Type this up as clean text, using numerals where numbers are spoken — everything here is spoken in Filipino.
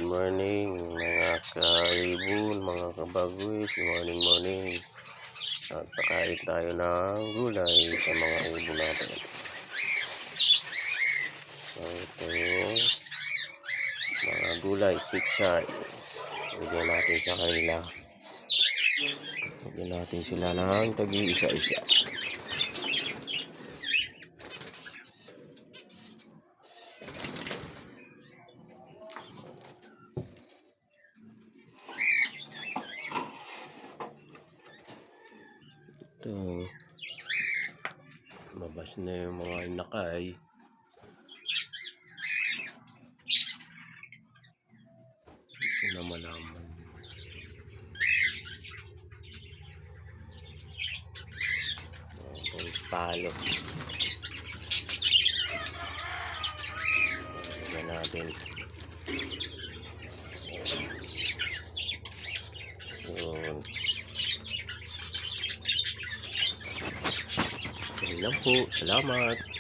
morning mga kaibon, mga kabagwis. Morning. At pakain tayo ng gulay sa mga ibon natin. So ito yung mga gulay, pichay. Bigyan natin sa kanila. Bigyan natin sila ng tagi-isa-isa. Ito, mabas na yung mga inakay. Ito na malaman. Ito palo. Tignan natin. Yun. Yan lang po. Salamat.